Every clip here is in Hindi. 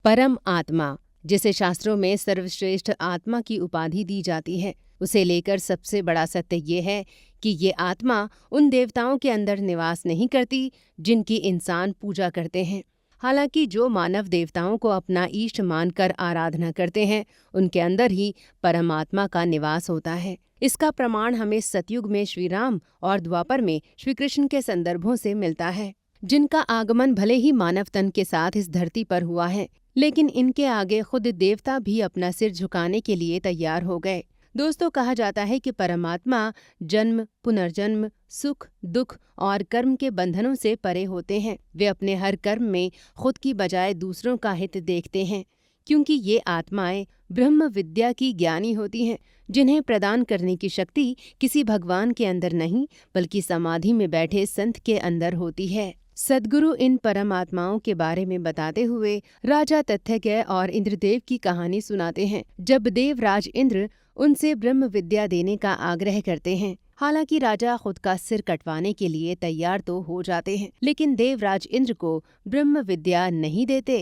परम आत्मा, जिसे शास्त्रों में सर्वश्रेष्ठ आत्मा की उपाधि दी जाती है, उसे लेकर सबसे बड़ा सत्य ये है कि ये आत्मा उन देवताओं के अंदर निवास नहीं करती जिनकी इंसान पूजा करते हैं। हालांकि जो मानव देवताओं को अपना इष्ट मानकर आराधना करते हैं, उनके अंदर ही परमात्मा का निवास होता है। इसका प्रमाण हमें सतयुग में श्री राम और द्वापर में श्री कृष्ण के संदर्भों से मिलता है, जिनका आगमन भले ही मानव तन के साथ इस धरती पर हुआ है, लेकिन इनके आगे खुद देवता भी अपना सिर झुकाने के लिए तैयार हो गए। दोस्तों, कहा जाता है कि परमात्मा जन्म, पुनर्जन्म, सुख, दुख और कर्म के बंधनों से परे होते हैं। वे अपने हर कर्म में खुद की बजाय दूसरों का हित देखते हैं, क्योंकि ये आत्माएं ब्रह्म विद्या की ज्ञानी होती हैं, जिन्हें प्रदान करने की शक्ति किसी भगवान के अंदर नहीं, बल्कि समाधि में बैठे संत के अंदर होती है। सद्गुरु इन परमात्माओं के बारे में बताते हुए राजा तथ्यज्ञ और इंद्रदेव की कहानी सुनाते हैं, जब देवराज इंद्र उनसे ब्रह्म विद्या देने का आग्रह करते हैं। हालांकि राजा खुद का सिर कटवाने के लिए तैयार तो हो जाते हैं, लेकिन देवराज इंद्र को ब्रह्म विद्या नहीं देते।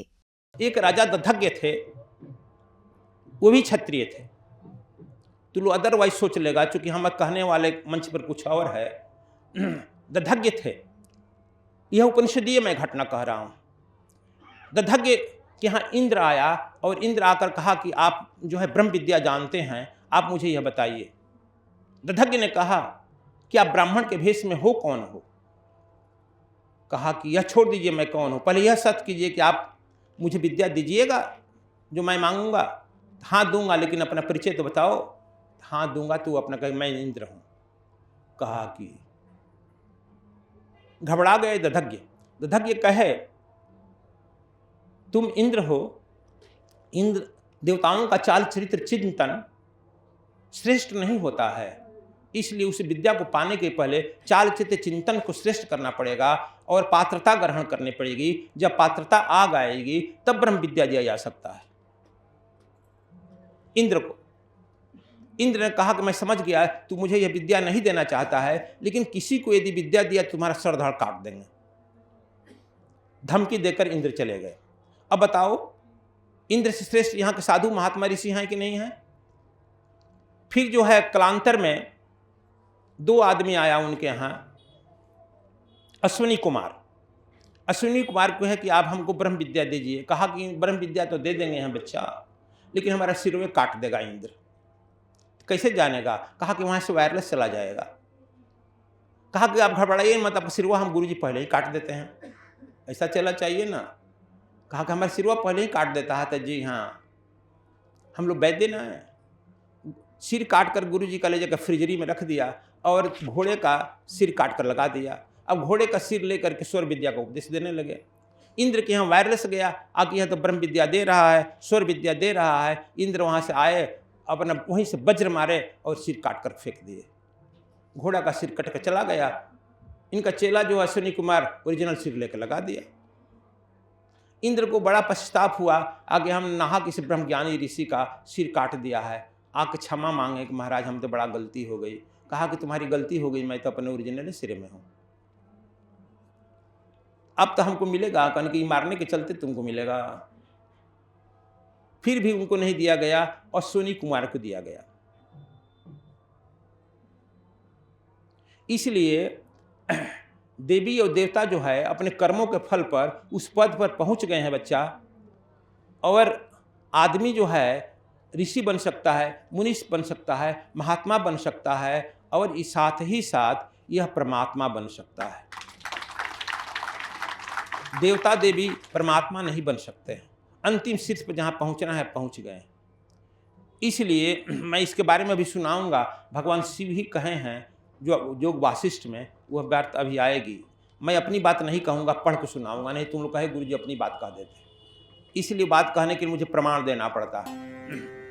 एक राजा दधज्ञ थे, वो भी क्षत्रिय थे। तो लोग अदरवाइज सोच लेगा, चूंकि हम कहने वाले मंच पर कुछ और है। दधज्ञ थे, यह उपनिषदीय मैं घटना कह रहा हूँ। दधज्ञ के यहाँ इंद्र आया और इंद्र आकर कहा कि आप जो है ब्रह्म विद्या जानते हैं, आप मुझे यह बताइए। दधज्ञ ने कहा कि आप ब्राह्मण के भेष में हो कौन हो? कहा कि यह छोड़ दीजिए, मैं कौन हूँ, पहले यह सत्य कीजिए कि आप मुझे विद्या दीजिएगा जो मैं मांगूंगा। हाँ दूंगा, लेकिन अपना परिचय तो बताओ। हाँ दूंगा, तो अपना कहे मैं इंद्र हूँ। कहा कि घबरा गए दधज्ञ। दधज्ञ कहे तुम इंद्र हो, इंद्र देवताओं का चाल चरित्र चिंतन श्रेष्ठ नहीं होता है, इसलिए उस विद्या को पाने के पहले चाल चित्र चिंतन को श्रेष्ठ करना पड़ेगा और पात्रता ग्रहण करनी पड़ेगी। जब पात्रता आ जाएगी तब ब्रह्म विद्या दिया जा सकता है। इंद्र को इंद्र ने कहा कि मैं समझ गया, तू मुझे यह विद्या नहीं देना चाहता है, लेकिन किसी को यदि विद्या दिया तुम्हारा सर धड़ काट देंगे। धमकी देकर इंद्र चले गए। अब बताओ, इंद्र से श्रेष्ठ यहाँ के साधु महात्मा ऋषि हैं कि नहीं हैं? फिर जो है कालांतर में दो आदमी आया उनके यहाँ, अश्विनी कुमार। अश्विनी कुमार को है कि आप हमको ब्रह्म विद्या दीजिए। कहा कि ब्रह्म विद्या तो दे देंगे हैं बच्चा, लेकिन हमारा सिर में काट देगा इंद्र। कैसे जानेगा? कहा कि वहाँ से वायरलेस चला जाएगा। कहा कि आप घबराइए मत, आपका सिरवा हम गुरुजी पहले ही काट देते हैं, ऐसा चला चाहिए ना। कहा कि हमारा सिरवा पहले ही काट देता है। तो जी हाँ, हम लोग वैद्य ना है। सिर काट कर गुरुजी का ले जाकर फ्रिजरी में रख दिया और घोड़े का सिर काट कर लगा दिया। अब घोड़े का सिर लेकर के स्वर विद्या का उपदेश देने लगे। इंद्र के यहाँ वायरलेस गया, आके यहाँ तो ब्रह्म विद्या दे रहा है, स्वर विद्या दे रहा है। इंद्र वहाँ से आए, अपना वहीं से वज्र मारे और सिर काट कर फेंक दिए। घोड़ा का सिर कट कर चला गया। इनका चेला जो अश्विनी कुमार ओरिजिनल सिर लेकर लगा दिया। इंद्र को बड़ा पश्चाताप हुआ, आगे हम नहा किसी ब्रह्मज्ञानी ऋषि का सिर काट दिया है, आके क्षमा मांगे कि महाराज हम तो बड़ा गलती हो गई। कहा कि तुम्हारी गलती हो गई, मैं तो अपने ओरिजिनल सिरे में हूँ, अब तो हमको मिलेगा। कहने कि मारने के चलते तुमको मिलेगा। फिर भी उनको नहीं दिया गया, अश्विनी कुमार को दिया गया। इसलिए देवी और देवता जो है अपने कर्मों के फल पर उस पद पर पहुंच गए हैं बच्चा। और आदमी जो है ऋषि बन सकता है, मुनीष बन सकता है, महात्मा बन सकता है, और इस साथ ही साथ यह परमात्मा बन सकता है। देवता देवी परमात्मा नहीं बन सकते हैं। अंतिम शीर्ष पर जहाँ पहुँचना है पहुँच गए। इसलिए मैं इसके बारे में भी सुनाऊंगा। भगवान शिव ही कहे हैं जो योग वासिष्ठ में, वह बात अभी आएगी। मैं अपनी बात नहीं कहूँगा, पढ़ के सुनाऊंगा, नहीं तुम लोग कहे गुरु जी अपनी बात कह देते। इसलिए बात कहने के लिए मुझे प्रमाण देना पड़ता है।